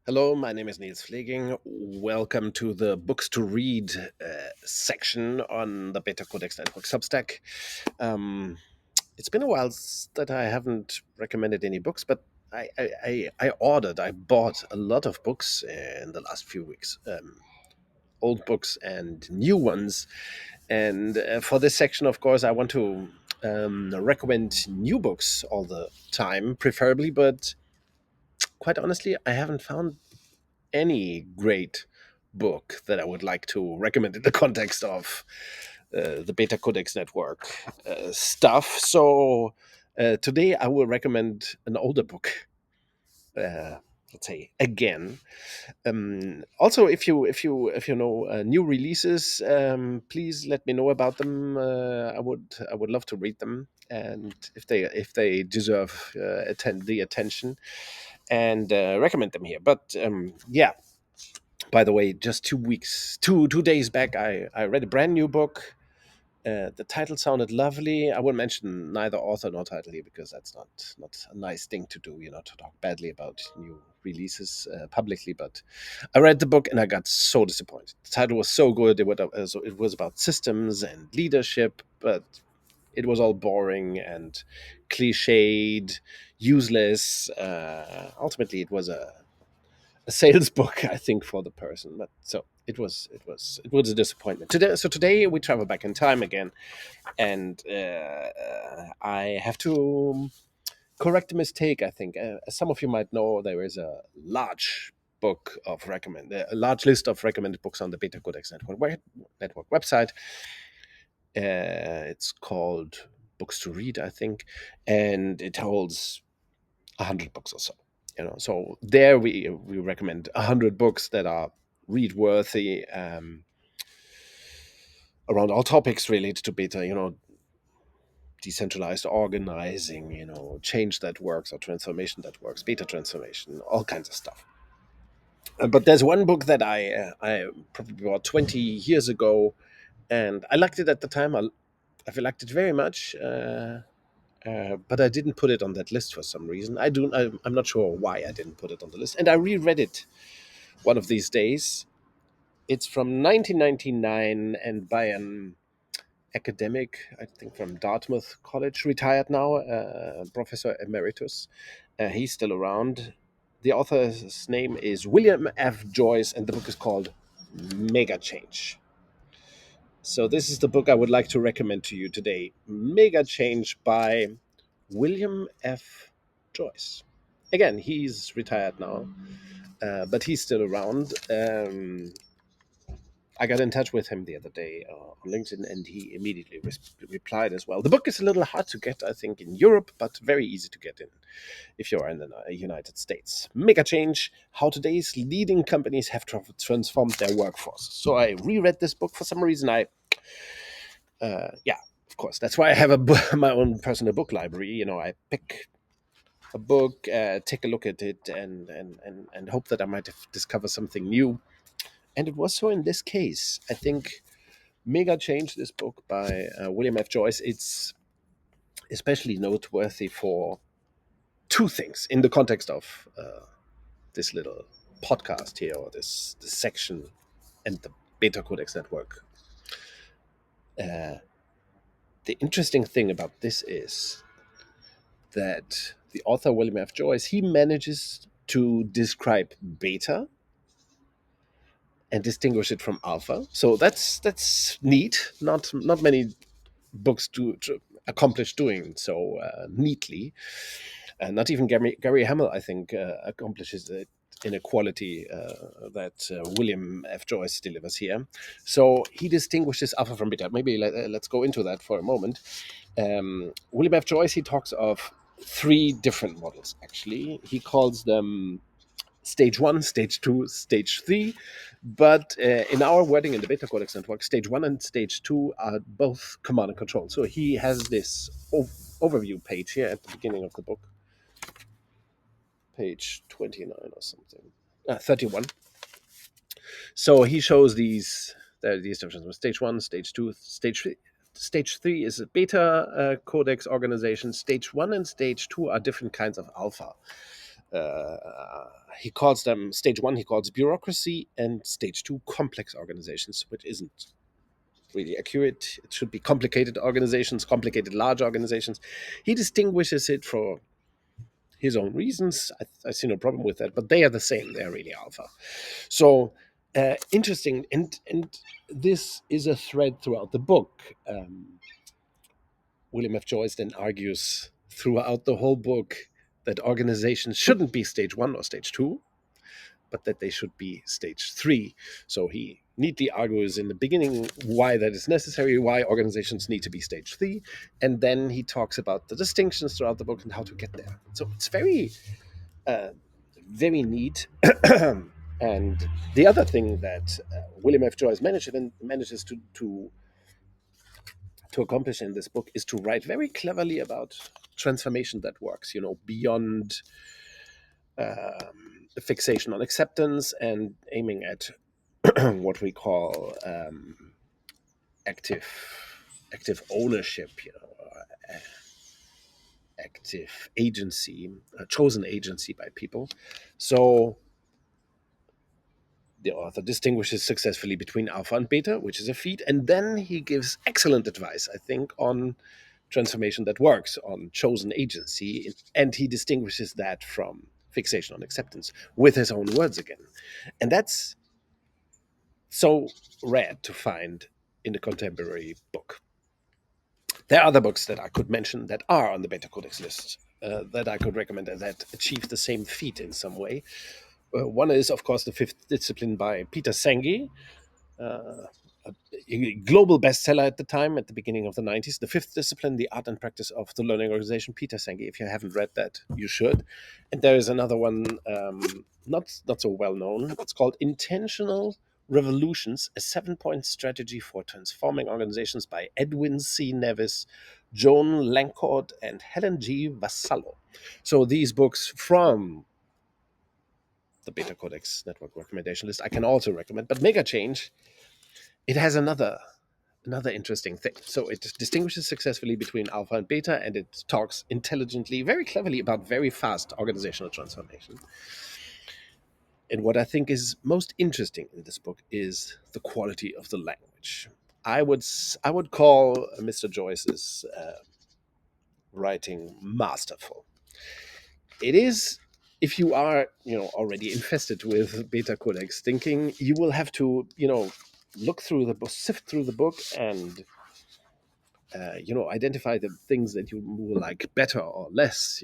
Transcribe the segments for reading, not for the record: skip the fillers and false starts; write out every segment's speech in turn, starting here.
Hello, my name is Niels Pfleging. Welcome to the Books to Read section on the Beta Codex Network Substack. Um, it's been a while that I haven't recommended any books, but I bought a lot of books in the last few weeks, old books and new ones. And for this section, of course, I want to recommend new books all the time, preferably, but quite honestly, I haven't found any great book that I would like to recommend in the context of the Beta Codex Network stuff. So today I will recommend an older book. Uh, let's say again. Also, if you know new releases, please let me know about them. I would love to read them, and if they deserve attend the attention and recommend them here. But yeah, by the way, just 2 weeks, two days back, I read a brand new book. The title sounded lovely. I won't mention neither author nor title here because that's not a nice thing to do, to talk badly about new releases publicly. But I read the book and I got so disappointed. The title was so good. It was about systems and leadership, but it was all boring and cliched, useless. Ultimately, it was a sales book, I think, for the person. But so it was a disappointment. Today we travel back in time again, and I have to correct a mistake. I think, as some of you might know, there is a large list of recommended books on the Beta Codex Network website. It's called Books to Read, I think, and it holds 100 books or so. So there we recommend 100 books that are read worthy, around all topics related to beta. Decentralized organizing, change that works or transformation that works, beta transformation, all kinds of stuff. But there's one book that I probably bought 20 years ago, and I liked it at the time. I've liked it very much. But I didn't put it on that list for some reason. I'm not sure why I didn't put it on the list. And I reread it one of these days. It's from 1999 and by an academic, I think from Dartmouth College, retired now, Professor Emeritus. He's still around. The author's name is William F. Joyce, and the book is called MegaChange. So this is the book I would like to recommend to you today. MegaChange by William F. Joyce. Again, he's retired now, but he's still around. I got in touch with him the other day on LinkedIn, and he immediately replied as well. The book is a little hard to get, I think, in Europe, but very easy to get in if you're in the United States. MegaChange: How Today's Leading Companies Have Transformed Their Workforce. So I reread this book for some reason. Yeah, of course, that's why I have my own personal book library. I pick a book, take a look at it, and hope that I might discover something new. And it was so in this case. I think MegaChange, this book by William F. Joyce, it's especially noteworthy for two things in the context of this little podcast here, or this section, and the Beta Codex Network. Uh, the interesting thing about this is that the author William F. Joyce, he manages to describe beta and distinguish it from alpha. So that's neat. Not many books to accomplish doing so neatly. Not even Gary Hamel, I think, accomplishes it in a quality that William F. Joyce delivers here. So he distinguishes alpha from beta. Maybe let's go into that for a moment. William F. Joyce, he talks of three different models, actually. He calls them stage one, stage two, stage three. But in our wording in the Beta Codex Network, stage one and stage two are both command and control. So he has this overview page here at the beginning of the book, page 29 or something, 31. So he shows these differences: stage one, stage two, stage three. Stage three is a beta codex organization. Stage one and stage two are different kinds of alpha. he calls them stage one, he calls bureaucracy, and stage two, complex organizations, which isn't really accurate. It should be complicated organizations, complicated large organizations. He distinguishes it for his own reasons. I see no problem with that, but they are the same. They're really alpha. So interesting, and this is a thread throughout the book. William F. Joyce then argues throughout the whole book that organizations shouldn't be stage one or stage two, but that they should be stage three. So he neatly argues in the beginning why that is necessary, why organizations need to be stage three, and then he talks about the distinctions throughout the book and how to get there. So it's uh, very neat. And the other thing that William F. Joyce manages to accomplish in this book is to write very cleverly about transformation that works, beyond fixation on acceptance and aiming at what we call active active ownership, active agency, chosen agency by people. So the author distinguishes successfully between alpha and beta, which is a feat, and then he gives excellent advice, I think, on transformation that works, on chosen agency, and he distinguishes that from fixation on acceptance with his own words again. And that's so rare to find in a contemporary book. There are other books that I could mention that are on the Beta Codex list that I could recommend that achieve the same feat in some way. One is, of course, The Fifth Discipline by Peter Senge, uh, a global bestseller at the time, at the beginning of the 90s. The Fifth Discipline, The Art and Practice of the Learning Organization, Peter Senge. If you haven't read that, you should. And there is another one, not so well known. It's called Intentional Revolutions, a 7-point strategy for transforming organizations by Edwin C. Nevis, Joan Lancourt, and Helen G. Vassallo. So these books from the Beta Codex Network recommendation list I can also recommend. But MegaChange, it has another interesting thing. So it distinguishes successfully between alpha and beta, and it talks intelligently, very cleverly about very fast organizational transformation. And what I think is most interesting in this book is the quality of the language. I would call Mr. Joyce's writing masterful. It is, if you are already infested with beta codex thinking, you will have to look through the book, sift through the book, and identify the things that you will like better or less.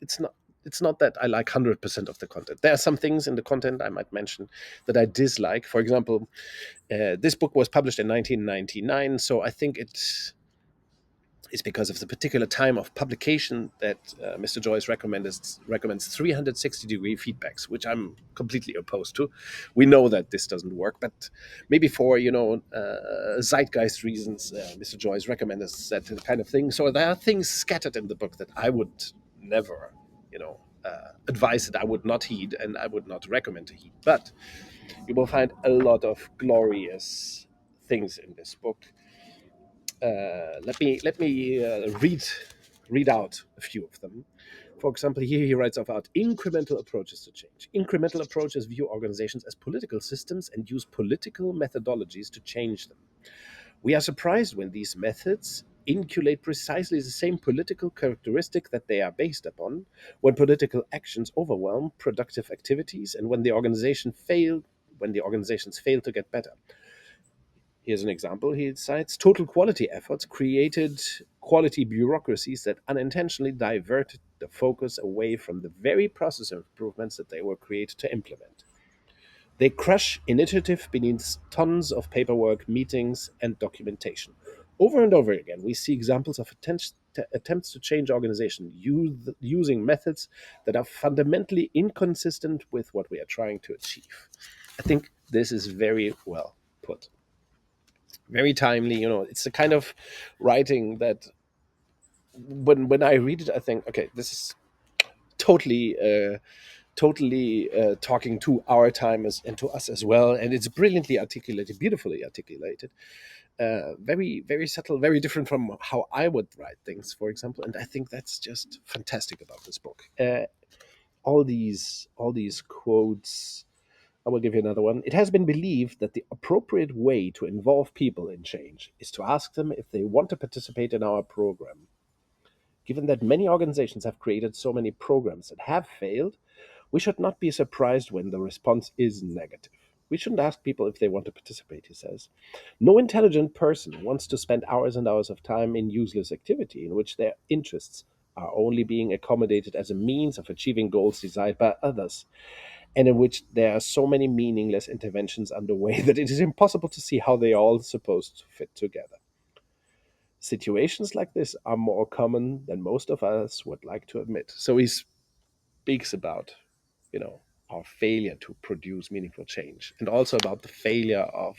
It's not it's not that I like 100% of the content. There are some things in the content I might mention that I dislike. For example, this book was published in 1999, so I think it's because of the particular time of publication that Mr. Joyce recommends 360-degree feedbacks, which I'm completely opposed to. We know that this doesn't work, but maybe for zeitgeist reasons, Mr. Joyce recommends that kind of thing. So there are things scattered in the book that I would never, advise that I would not heed and I would not recommend to heed. But you will find a lot of glorious things in this book. Let me read out a few of them. For example, here he writes about incremental approaches to change. Incremental approaches view organizations as political systems and use political methodologies to change them. We are surprised when these methods inculate precisely the same political characteristic that they are based upon, when political actions overwhelm productive activities, and when the organizations fail to get better. Here's an example he cites. Total quality efforts created quality bureaucracies that unintentionally diverted the focus away from the very process of improvements that they were created to implement. They crush initiative beneath tons of paperwork, meetings, and documentation. Over and over again, we see examples of attempts to change organization using methods that are fundamentally inconsistent with what we are trying to achieve. I think this is very well put, very timely. It's the kind of writing that when I read it, I think, okay, this is totally talking to our time and to us as well, and it's brilliantly articulated, beautifully articulated. Very, very subtle, very different from how I would write things, for example. And I think that's just fantastic about this book. All these quotes. I will give you another one. It has been believed that the appropriate way to involve people in change is to ask them if they want to participate in our program. Given that many organizations have created so many programs that have failed, we should not be surprised when the response is negative. We shouldn't ask people if they want to participate, he says. No intelligent person wants to spend hours and hours of time in useless activity in which their interests are only being accommodated as a means of achieving goals desired by others, and in which there are so many meaningless interventions underway that it is impossible to see how they are all supposed to fit together. Situations like this are more common than most of us would like to admit. So he speaks about, you know, our failure to produce meaningful change, and also about the failure of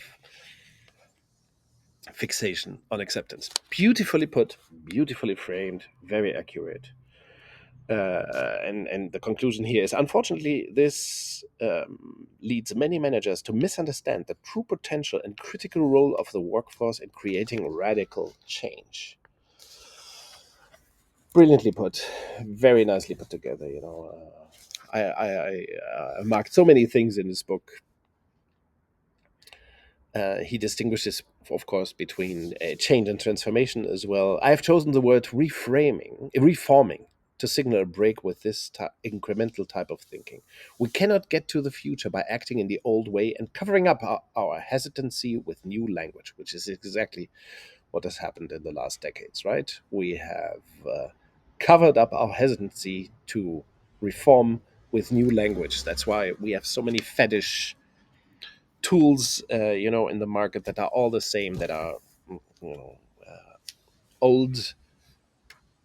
fixation on acceptance. Beautifully put, beautifully framed, very accurate. And the conclusion here is, unfortunately, this leads many managers to misunderstand the true potential and critical role of the workforce in creating radical change. Brilliantly put, very nicely put together. I marked so many things in this book. He distinguishes, of course, between change and transformation as well. I have chosen the word reforming, to signal a break with this incremental type of thinking. We cannot get to the future by acting in the old way and covering up our hesitancy with new language, which is exactly what has happened in the last decades, right? We have covered up our hesitancy to reform with new language. That's why we have so many fetish tools, in the market that are all the same, that are, you know, old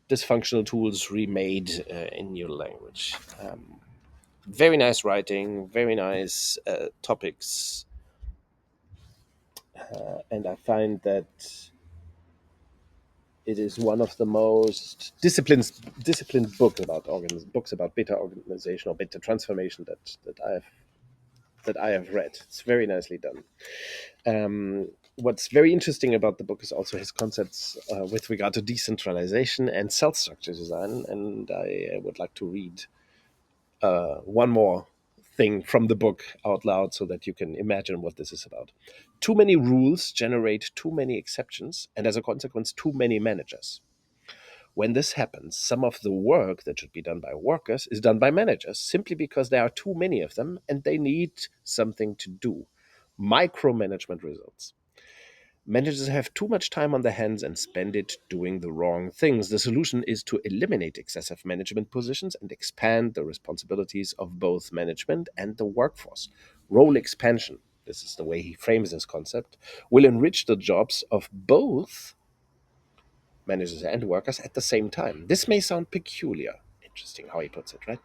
dysfunctional tools remade in new language. Very nice writing, very nice topics, and I find that it is one of the most disciplined books about better organization or better transformation that I have read. It's very nicely done. What's very interesting about the book is also his concepts with regard to decentralization and cell structure design. And I would like to read one more thing from the book out loud so that you can imagine what this is about. Too many rules generate too many exceptions, and as a consequence, too many managers. When this happens, some of the work that should be done by workers is done by managers simply because there are too many of them and they need something to do. Micromanagement results. Managers have too much time on their hands and spend it doing the wrong things. The solution is to eliminate excessive management positions and expand the responsibilities of both management and the workforce. Role expansion, this is the way he frames this concept, will enrich the jobs of both managers and workers at the same time. This may sound peculiar. Interesting how he puts it, right?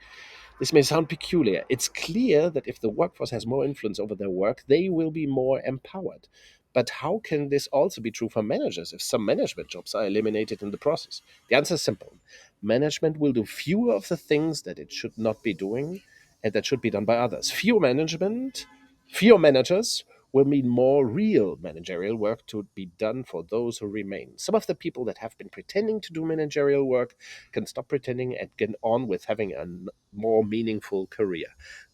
This may sound peculiar. It's clear that if the workforce has more influence over their work, they will be more empowered. But how can this also be true for managers if some management jobs are eliminated in the process? The answer is simple. Management will do fewer of the things that it should not be doing and that should be done by others. Fewer managers will mean more real managerial work to be done for those who remain. Some of the people that have been pretending to do managerial work can stop pretending and get on with having a more meaningful career.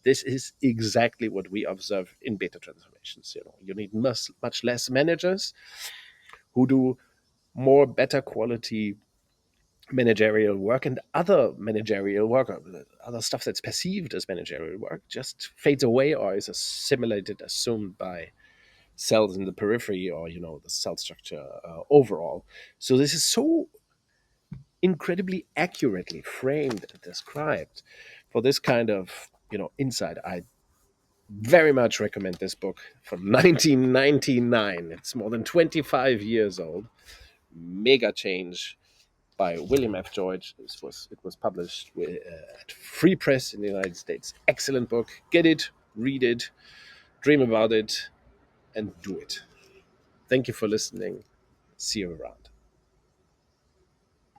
This is exactly what we observe in beta transformations. You need much less managers who do more better quality managerial work, and other managerial work, or other stuff that's perceived as managerial work, just fades away or is assimilated, assumed by cells in the periphery, or the cell structure overall. So this is so incredibly accurately framed and described for this kind of insight. I very much recommend this book from 1999. It's more than 25 years old. MegaChange by William F. George. It was published at Free Press in the United States. Excellent book. Get it, read it, dream about it, and do it. Thank you for listening. See you around.